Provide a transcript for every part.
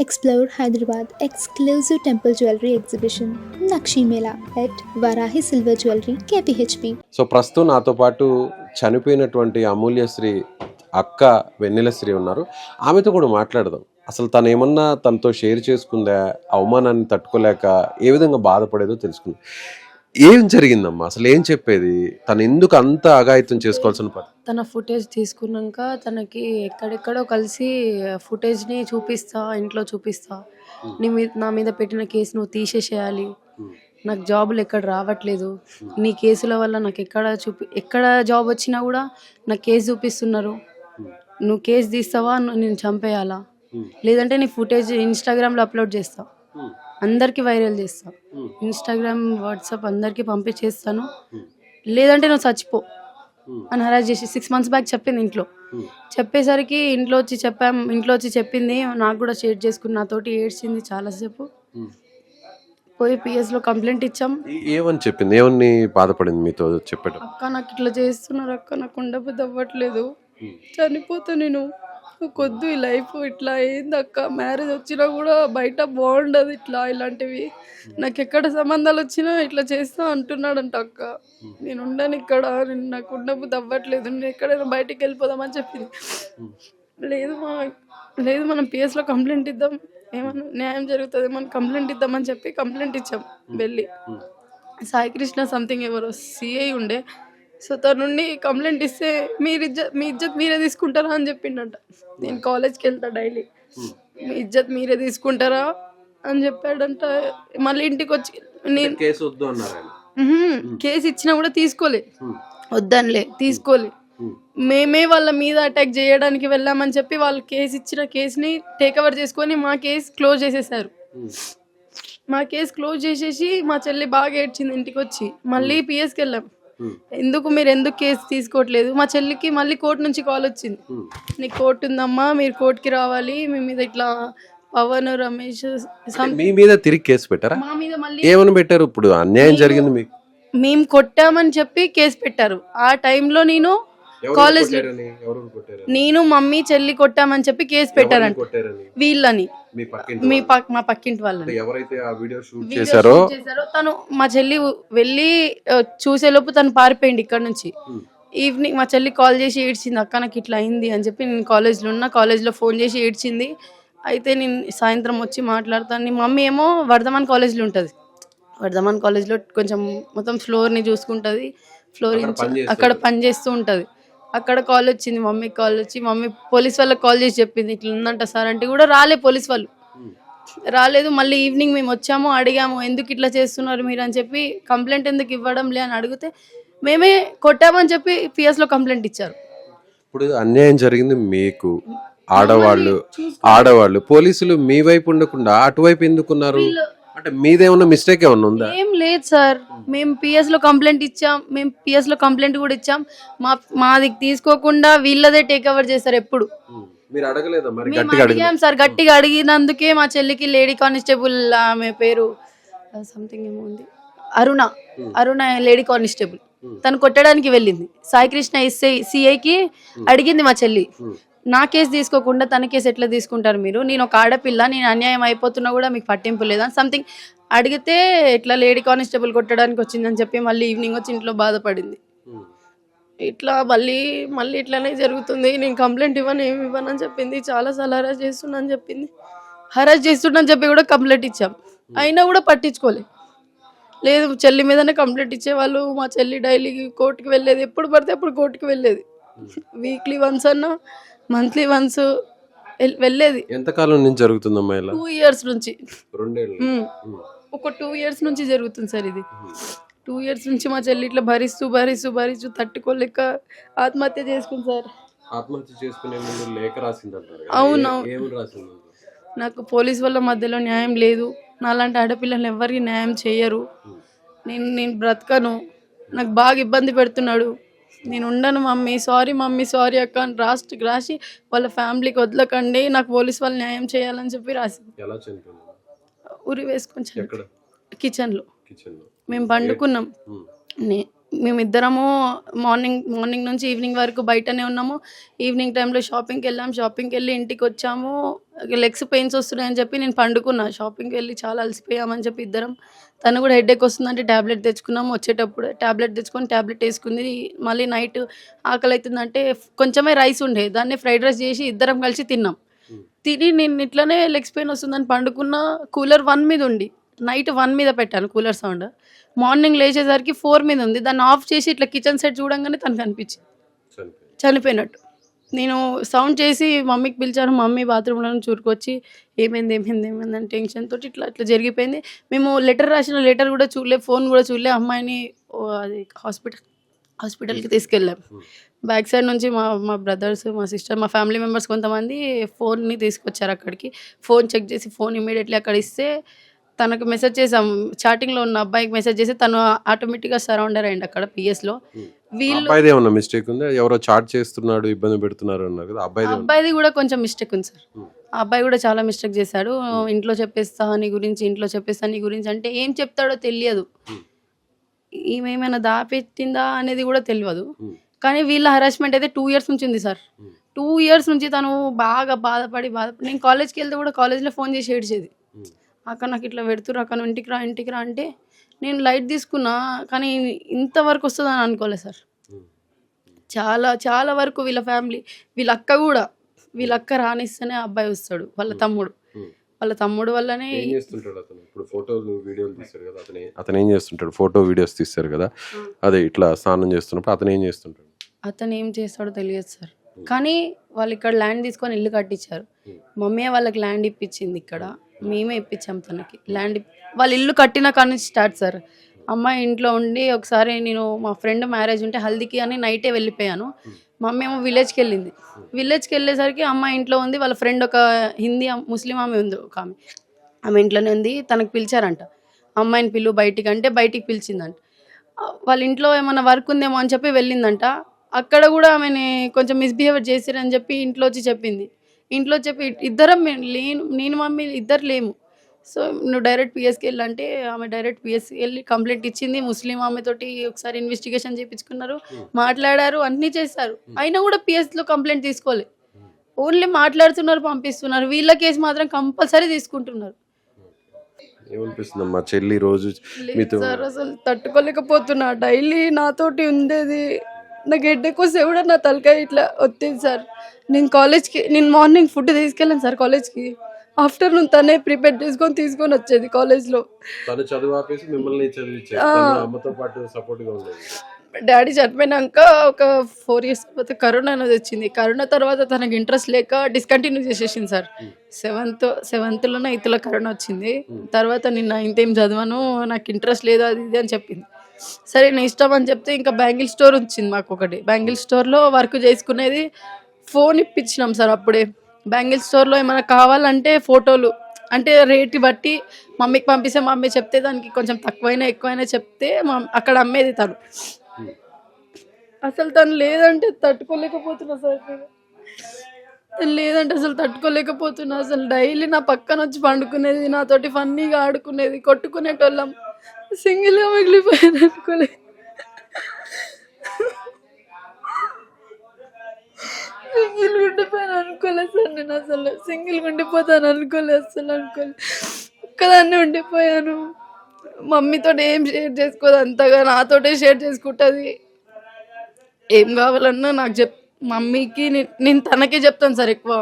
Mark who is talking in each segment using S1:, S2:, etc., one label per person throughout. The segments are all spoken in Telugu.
S1: Explore Hyderabad exclusive temple jewelry exhibition Nakshi Mela at Varahi Silver Jewelry KPHP.
S2: So ప్రస్తుతం నాతో పాటు చనిపోయినటువంటి అమూల్యశ్రీ అక్క వెన్నెలశ్రీ ఉన్నారు. ఆమెతో కూడా మాట్లాడదాం. అసలు తను ఏమన్నా తనతో షేర్ చేసుకుందా, అవమానాన్ని తట్టుకోలేక ఏ విధంగా బాధపడేదో తెలుసుకుంది. ఏం జరిగిందమ్మా, అసలు ఏం చెప్పేది, తను ఎందుకు అంత అఘాయిత్యం చేసుకోవాల్సిన పని?
S3: తన ఫుటేజ్ తీసుకున్నాక తనకి ఎక్కడెక్కడో కలిసి ఫుటేజ్ని చూపిస్తా, ఇంట్లో చూపిస్తా, నా మీద పెట్టిన కేసు నువ్వు తీసేసేయాలి, నాకు జాబులు ఎక్కడ రావట్లేదు, నీ కేసుల వల్ల నాకు ఎక్కడ జాబ్ వచ్చినా కూడా నాకు కేసు చూపిస్తున్నారు, నువ్వు కేసు తీస్తావా నేను చంపేయాలా, లేదంటే నీ ఫుటేజ్ ఇన్స్టాగ్రామ్లో అప్లోడ్ చేస్తా, అందరికీ వైరల్ చేస్తా, ఇన్స్టాగ్రామ్ వాట్సాప్ అందరికీ పంపించేస్తాను, లేదంటే నువ్వు చచ్చిపో అని హరాజ్ చేసి 6 months బ్యాక్ చెప్పింది. ఇంట్లో చెప్పేసరికి ఇంట్లో వచ్చి చెప్పింది, నాకు కూడా షేర్ చేసుకుని నాతోటి ఏడ్చింది చాలాసేపు. పోయి పిఎస్లో కంప్లైంట్ ఇచ్చాం.
S2: ఏమని చెప్పింది, ఏమని బాధపడింది మీతో చెప్పడం?
S3: అక్క నాకు ఇట్లా చేస్తున్నారు అక్క, నాకు ఉండబుద్ధి అవ్వట్లేదు, చనిపోతా నేను, కొద్దు ఈ లైఫ్ ఇట్లా అయింది అక్క, మ్యారేజ్ వచ్చినా కూడా బయట బాగుండదు, ఇలాంటివి నాకు ఎక్కడ సంబంధాలు వచ్చినా ఇట్లా చేస్తా అంటున్నాడంట అక్క, నేను ఉండను ఇక్కడ, నాకు ఉండబుద్ధి అవ్వట్లేదు, నేను ఎక్కడైనా బయటికి వెళ్ళిపోదామని చెప్పింది. లేదు మనం పిఎస్లో కంప్లైంట్ ఇద్దాం, ఏమన్నా న్యాయం జరుగుతుంది, మనం కంప్లైంట్ ఇద్దామని చెప్పి కంప్లైంట్ ఇచ్చాం. వెళ్ళి సాయికృష్ణ సంథింగ్ ఎవరో సిఐ ఉండే, సో తన నుండి కంప్లైంట్ ఇస్తే మీ ఇజ్జత్ మీరే తీసుకుంటారా అని చెప్పిండట. నేను కాలేజ్కి వెళ్తా డైలీ, మీ ఇజ్జత్ మీరే తీసుకుంటారా అని చెప్పాడంట. మళ్ళీ ఇంటికి వచ్చి నేను కేసు ఇచ్చినా కూడా తీసుకోలే, వద్దనిలే తీసుకోలే, మేమే వాళ్ళ మీద అటాక్ చేయడానికి వెళ్ళామని చెప్పి వాళ్ళు కేసుని టేక్ ఓవర్ చేసుకొని మా కేసు క్లోజ్ చేసేసారు. మా కేసు క్లోజ్ చేసేసి మా చెల్లి బాగా ఏడ్చింది ఇంటికి వచ్చి. మళ్ళీ పిఎస్కి వెళ్ళాం, ఎందుకు కేసు తీసుకోవట్లేదు, మా చెల్లికి మళ్ళీ కోర్టు నుంచి కాల్ వచ్చింది, నీకు కోర్టు ఉందమ్మా, మీరు కోర్టుకి రావాలి, మీ మీద ఇట్లా పవన్ రమేష్
S2: మీ మీద తిరిగి కేసు పెట్టారా?
S3: మా మీద మళ్ళీ
S2: ఏమని పెట్టారు? ఇప్పుడు అన్యాయం జరిగింది మీకు,
S3: మేము కొట్టామని చెప్పి కేసు పెట్టారు. ఆ టైంలో నేను కాలేజ్, నేను మమ్మీ చెల్లి కొట్టామని చెప్పి కేసు పెట్టారంట వీళ్ళని, మా పక్కింటి వాళ్ళని.
S2: ఎవరైతే ఆ వీడియో షూట్ చేశారో
S3: తను మా చెల్లి వెళ్ళి చూసేలోపు తను పారిపోయింది ఇక్కడ నుంచి. ఈవినింగ్ మా చెల్లి కాల్ చేసి ఏడ్చింది, అక్క నాకు ఇట్లా అయింది అని చెప్పి. నేను కాలేజ్లో ఉన్నా, కాలేజ్లో ఫోన్ చేసి ఏడ్చింది. అయితే నేను సాయంత్రం వచ్చి మాట్లాడతాను. మమ్మీ ఏమో వర్ధమాన్ కాలేజ్లో ఉంటుంది, వర్ధమాన్ కాలేజ్లో కొంచెం మొత్తం ఫ్లోర్ని చూసుకుంటుంది, ఫ్లోర్ అక్కడ పనిచేస్తూ ఉంటుంది. అక్కడ కాల్ వచ్చింది, మమ్మీకి కాల్ వచ్చి, మమ్మీ పోలీస్ వాళ్ళకి కాల్ చేసి చెప్పింది ఇట్లా ఉందంట సార్ అంటే కూడా రాలే, పోలీస్ వాళ్ళు రాలేదు. మళ్ళీ ఈవినింగ్ మేము వచ్చాము, అడిగాము ఎందుకు ఇట్లా చేస్తున్నారు మీరు అని చెప్పి, కంప్లైంట్ ఎందుకు ఇవ్వడం లే అని అడిగితే మేమే కొట్టామని చెప్పి పిఎస్లో కంప్లైంట్ ఇచ్చారు.
S2: ఇప్పుడు అన్యాయం జరిగింది మీకు, ఆడవాళ్ళు పోలీసులు మీ వైపు ఉండకుండా అటువైపు ఎందుకున్నారు? అంటే మీదేమన్నా మిస్టేక్ ఏమన్నా ఉందా?
S3: ఏం లేదు సార్, మేము పిఎస్లో కంప్లైంట్ ఇచ్చాం, మేము పిఎస్లో కంప్లైంట్ కూడా ఇచ్చాం, మాది తీసుకోకుండా వీళ్ళదే టేక్ ఓవర్ చేస్తారు. ఎప్పుడు
S2: మీరు అడగలేదా మరి?
S3: అడిగాం సార్, గట్టిగా అడిగినందుకే మా చెల్లికి లేడీ కానిస్టేబుల్, ఆమె పేరు సంథింగ్ ఏమో ఉంది, అరుణ లేడీ కానిస్టేబుల్, తను కొట్టడానికి వెళ్ళింది. సాయికృష్ణ సిఐకి అడిగింది మా చెల్లి, నా కేసు తీసుకోకుండా తన కేసు ఎట్లా తీసుకుంటారు మీరు, నేను ఒక ఆడపిల్ల, నేను అన్యాయం అయిపోతున్నా కూడా మీకు పట్టింపు లేదా సంథింగ్ అడిగితే ఇట్లా లేడీ కానిస్టేబుల్ కొట్టడానికి వచ్చిందని చెప్పి మళ్ళీ ఈవినింగ్ వచ్చి ఇంట్లో బాధపడింది. ఇట్లా మళ్ళీ ఇట్లానే జరుగుతుంది, నేను కంప్లైంట్ ఏమి ఇవ్వనని చెప్పింది, చాలాసార్లు హరాజ్ చేస్తున్నా చెప్పి కూడా కంప్లైంట్ ఇచ్చాం, అయినా కూడా పట్టించుకోలేదు. లేదు చెల్లి మీదనే కంప్లైంట్ ఇచ్చేవాళ్ళు. మా చెల్లి డైలీ కోర్టుకి వెళ్ళేది, ఎప్పుడు పడితే అప్పుడు కోర్టుకి వెళ్ళేది, వీక్లీ వన్స్ అన్నా మంత్లీ వన్స్ వెళ్ళేది.
S2: ఎంతకాలం నుంచి జరుగుతుందమ్మా ఇలా?
S3: 2 years నుంచి,
S2: 2 ఏళ్ళు,
S3: ఒక 2 years నుంచి జరుగుతుంది సార్ ఇది. 2 years నుంచి మా చెల్లి ఇట్లా భరిస్తూ తట్టుకోలేక ఆత్మహత్య చేసుకుంది సార్.
S2: ఆత్మహత్య చేసుకునే ముందు లేఖ రాసిందంటారు.
S3: అవునవును, నాకు పోలీస్ వాళ్ళ మధ్యలో న్యాయం లేదు, నాలాంటి ఆడపిల్లలు ఎవరికి న్యాయం చేయరు, నేను బ్రతకను, నాకు బాగా ఇబ్బంది పెడుతున్నాడు, నేను ఉండను మమ్మీ సారీ అక్క అని రాసి వాళ్ళ ఫ్యామిలీకి వదలకండి, నాకు పోలీస్ వాళ్ళు న్యాయం చేయాలని చెప్పి రాసింది. ఉరి వేసుకొని కిచెన్లో మేము పండుకున్నాం. మేమిద్దరము మార్నింగ్ నుంచి ఈవినింగ్ వరకు బయటనే ఉన్నాము. ఈవినింగ్ టైంలో షాపింగ్కి వెళ్ళి ఇంటికి వచ్చాము. లెగ్స్ పెయిన్స్ వస్తున్నాయని చెప్పి నేను పండుకున్నా. షాపింగ్‌కి వెళ్ళి చాలా అలసిపోయామని చెప్పి ఇద్దరం. తను కూడా హెడేక్ వస్తుందంటే టాబ్లెట్ తెచ్చుకున్నాము. వచ్చేటప్పుడు టాబ్లెట్ తెచ్చుకొని టాబ్లెట్ వేసుకుంది. మళ్ళీ నైట్ ఆకలైతుందంటే కొంచెమే రైస్ ఉండే. దాన్ని ఫ్రైడ్ రైస్ చేసి ఇద్దరం కలిసి తిన్నాం. తిని నేను ఇట్లనే లెగ్స్ పెయిన్ వస్తుందని పండుకున్న. కూలర్ 1 మీద ఉండి నైట్ 1 మీద పెట్టాను కూలర్ సౌండ్. మార్నింగ్ లేచేసరికి 4 మీద ఉంది. దాన్ని ఆఫ్ చేసి ఇట్లా కిచెన్ సెట్ చూడంగానే తనకు అనిపించింది చనిపోయినట్టు. నేను సౌండ్ చేసి మమ్మీకి పిలిచాను. మమ్మీ బాత్రూంలో నుంచి ఊరుకొచ్చి ఏమైంది అని టెన్షన్ తోటి ఇట్లా జరిగిపోయింది. మేము రాసిన లెటర్ కూడా చూడలే, ఫోన్ కూడా చూడలే. అమ్మాయిని అది హాస్పిటల్కి తీసుకెళ్ళాం. బ్యాక్ సైడ్ నుంచి మా బ్రదర్స్, మా సిస్టర్, మా ఫ్యామిలీ మెంబర్స్ కొంతమంది ఫోన్ని తీసుకొచ్చారు అక్కడికి. ఫోన్ చెక్ చేసి ఫోన్ ఇమీడియట్లీ అక్కడ ఇస్తే తనకు మెసేజ్ చేసాం. చాటింగ్లో ఉన్న అబ్బాయికి మెసేజ్ చేసి తను ఆటోమేటిక్గా సరౌండర్ అయ్యింది అక్కడ పిఎస్లో. వీళ్ళు
S2: ఏమన్నా మిస్టేక్ ఉందా? ఎవరో చాట్ చేస్తున్నాడు, ఇబ్బంది పెడుతున్నారు అన్నారు కదా,
S3: అబ్బాయిది కూడా కొంచెం మిస్టేక్ ఉంది సార్. ఆ అబ్బాయి కూడా చాలా మిస్టేక్ చేశాడు. ఇంట్లో చెప్పేస్తా నీ గురించి అంటే ఏం చెప్తాడో తెలియదు. ఈమె ఏమైనా దాపెట్టిందా అనేది కూడా తెలియదు. కానీ వీళ్ళ హరాస్మెంట్ అయితే 2 years నుంచి ఉంది సార్. 2 years నుంచి తను బాగా బాధపడి నేను కాలేజ్కి వెళ్తే కూడా కాలేజ్లో ఫోన్ చేసి ఏడ్చేది. అక్కడ నాకు ఇట్లా పెడుతురు, అక్కడ ఇంటికి రా అంటే నేను లైట్ తీసుకున్నా. కానీ ఇంతవరకు వస్తుందని అనుకోలేదు సార్. చాలా చాలా వరకు వీళ్ళ ఫ్యామిలీ, వీళ్ళ అక్క రానిస్తేనే అబ్బాయి వస్తాడు. వాళ్ళ తమ్ముడు వల్లనే.
S2: అతను ఏం చేస్తుంటాడు? ఫోటో వీడియోస్ తీస్తారు కదా, అదే ఇట్లా స్నానం చేస్తున్నప్పుడు అతను ఏం చేస్తుంటాడు?
S3: అతను ఏం చేస్తాడో తెలియదు సార్. కానీ వాళ్ళు ఇక్కడ ల్యాండ్ తీసుకొని ఇల్లు కట్టించారు. మమ్మీ వాళ్ళకి ల్యాండ్ ఇప్పించింది. ఇక్కడ మేమే ఇప్పించాం తనకి ల్యాండ్. వాళ్ళు ఇల్లు కట్టిన కాడ నుంచి స్టార్ట్ సార్. అమ్మాయి ఇంట్లో ఉండి ఒకసారి నేను మా ఫ్రెండ్ మ్యారేజ్ ఉంటే హల్దీకి అని నైటే వెళ్ళిపోయాను. మమ్మీ ఏమో విలేజ్కి వెళ్ళేసరికి అమ్మాయి ఇంట్లో ఉంది. వాళ్ళ ఫ్రెండ్ ఒక హిందీ ముస్లిం ఆమె ఉంది, ఒక ఆమె ఇంట్లోనే ఉంది. తనకు పిలిచారంట, అమ్మాయిని పిలువు బయటికి అంటే బయటికి పిలిచిందంట. వాళ్ళ ఇంట్లో ఏమైనా వర్క్ ఉందేమో అని చెప్పి వెళ్ళిందంట. అక్కడ కూడా ఆమెని కొంచెం మిస్బిహేవియర్ చేశారని చెప్పి ఇంట్లో వచ్చి చెప్పింది. ఇంట్లో చెప్పి ఇద్దరం నేను మమ్మీ ఇద్దరు లేము. సో నువ్వు డైరెక్ట్ పిఎస్కి వెళ్ళంటే ఆమె డైరెక్ట్ పిఎస్కి వెళ్ళి కంప్లైంట్ ఇచ్చింది. ముస్లిం ఆమెతోటి ఒకసారి ఇన్వెస్టిగేషన్ చేయించుకున్నారు, మాట్లాడారు, అన్నీ చేశారు. అయినా కూడా పిఎస్లో కంప్లైంట్ తీసుకోలేదు. ఓన్లీ మాట్లాడుతున్నారు, పంపిస్తున్నారు. వీళ్ళ కేసు మాత్రం కంపల్సరీ తీసుకుంటున్నారు.
S2: ఏమనిపిస్తుందమ్మా చెల్లి రోజు మీతో?
S3: సార్ అసలు తట్టుకోలేకపోతున్నా. డైలీ నాతోటి ఉండేది. నాకు హెడ్ఏక్ వస్తే కూడా నా తలకాయ ఇట్లా వచ్చేది సార్. నేను మార్నింగ్ ఫుడ్ తీసుకెళ్ళాను సార్ కాలేజ్కి. ఆఫ్టర్నూన్ తనే ప్రిపేర్ తీసుకొని వచ్చేది కాలేజ్లో. డాడీ చనిపోయినాక ఒక 4 years తర్వాత కరోనా అనేది వచ్చింది. కరోనా తర్వాత తనకు ఇంట్రెస్ట్ లేక డిస్కంటిన్యూ చేసేసింది సార్. 7th 8th కరోనా వచ్చింది. తర్వాత నేను 9th ఏం చదివాను, నాకు ఇంట్రెస్ట్ లేదు అది ఇది అని చెప్పింది. సరే నేను ఇష్టం అని చెప్తే ఇంకా బ్యాంగిల్ స్టోర్ వచ్చింది మాకు ఒకటి. బ్యాంగిల్ స్టోర్లో వర్క్ చేసుకునేది. ఫోన్ ఇప్పించినాం సార్ అప్పుడే. బ్యాంగిల్ స్టోర్లో ఏమైనా కావాలంటే ఫోటోలు అంటే రేటు బట్టి మమ్మీకి పంపిస్తే మమ్మీ చెప్తే దానికి కొంచెం తక్కువైనా ఎక్కువైనా చెప్తే అక్కడ అమ్మేది తను. అసలు తను లేదంటే తట్టుకోలేకపోతున్నా సార్. అసలు తట్టుకోలేకపోతున్నా. అసలు డైలీ నా పక్కన వచ్చి పండుకునేది, నాతోటి ఫన్నీగా ఆడుకునేది, కొట్టుకునేటోళ్ళం. సింగిల్గా మిగిలిపోయాను అనుకోలేదు. సార్ నేను అసలు సింగిల్గా ఉండిపోతాను అనుకోలేదు. ఒక్కదాన్ని ఉండిపోయాను. మమ్మీతో ఏం షేర్ చేసుకోదు, అంతగా నాతోటే షేర్ చేసుకుంటుంది. ఏం కావాలన్నా నాకు మమ్మీకి నేను తనకే చెప్తాను సార్. ఎక్కువ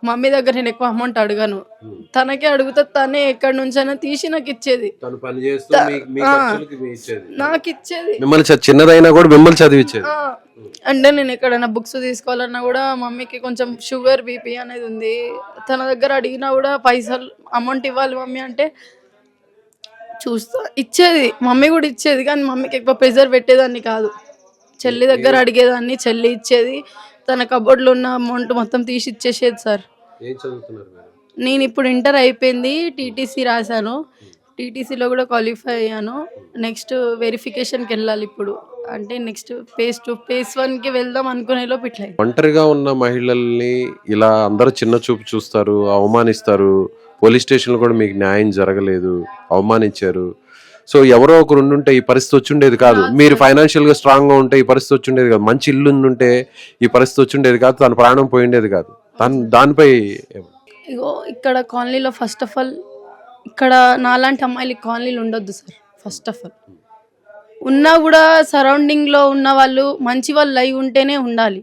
S3: మమ్మీ దగ్గర నేను ఎక్కువ అమౌంట్ అడగాను, తనకే అడుగుతా. తనే ఎక్కడి నుంచైనా తీసి నాకు ఇచ్చేది. నాకు ఇచ్చేది
S2: చిన్నదైనా కూడా మిమ్మల్ని చదివించేది.
S3: అంటే నేను ఎక్కడైనా బుక్స్ తీసుకోవాలన్నా కూడా మమ్మీకి కొంచెం షుగర్ బీపీ అనేది ఉంది. తన దగ్గర అడిగినా కూడా పైసలు అమౌంట్ ఇవ్వాలి మమ్మీ అంటే చూస్తా ఇచ్చేది. మమ్మీ కూడా ఇచ్చేది, కానీ మమ్మీకి ఎక్కువ ప్రెజర్ పెట్టేదాన్ని కాదు. చెల్లి దగ్గర అడిగేదాన్ని, చెల్లి ఇచ్చేది. తన కబోర్డ్లో ఉన్న అమౌంట్ మొత్తం తీసి ఇచ్చేసేది సార్. నేను ఇప్పుడు ఇంటర్ అయిపోయింది, టీటీసీ రాశాను. టీటీసీలో కూడా క్వాలిఫై అయ్యాను. నెక్స్ట్ వెరిఫికేషన్కి వెళ్ళాలి ఇప్పుడు. అంటే నెక్స్ట్ phase 1కి వెళ్దాం అనుకునేలోపు ఇట్లా.
S2: ఒంటరిగా ఉన్న మహిళల్ని ఇలా అందరూ చిన్న చూపు చూస్తారు, అవమానిస్తారు. పోలీస్ స్టేషన్లో కూడా మీకు న్యాయం జరగలేదు, అవమానించారు. సో ఎవరో ఒకరు ఉండుంటే ఈ పరిస్థితి వచ్చుండేది కాదు. మీరు ఫైనాన్షియల్ గా స్ట్రాంగ్ గా ఉంటే ఈ పరిస్థితి వచ్చుండేది కాదు. మంచి ఇల్లు ఉంటే ఈ పరిస్థితి వచ్చుండేది కాదు. తన ప్రాణం పోయిండేది కాదు. దానిపై
S3: ఇగో ఇక్కడ కాలనీలో ఫస్ట్ ఆఫ్ ఆల్ ఇక్కడ నాలాంటి అమ్మాయిలకి కాలనీలు ఉండొద్దు సార్. ఫస్ట్ ఆఫ్ ఆల్ ఉన్నా కూడా సరౌండింగ్లో ఉన్న వాళ్ళు మంచి వాళ్ళు అయి ఉంటేనే ఉండాలి.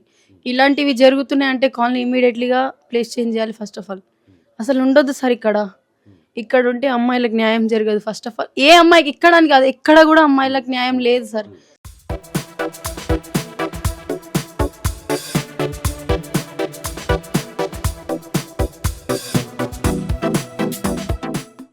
S3: ఇలాంటివి జరుగుతున్నాయి అంటే కాలనీ ఇమీడియట్లీగా ప్లేస్ చేంజ్ చేయాలి. ఫస్ట్ ఆఫ్ ఆల్ అసలు ఉండొద్దు సార్ ఇక్కడ ఉంటే అమ్మాయిలకు న్యాయం జరగదు. ఫస్ట్ ఆఫ్ ఆల్ ఏ అమ్మాయికి ఇక్కడ అని కాదు, ఎక్కడ కూడా అమ్మాయిలకు న్యాయం లేదు సార్.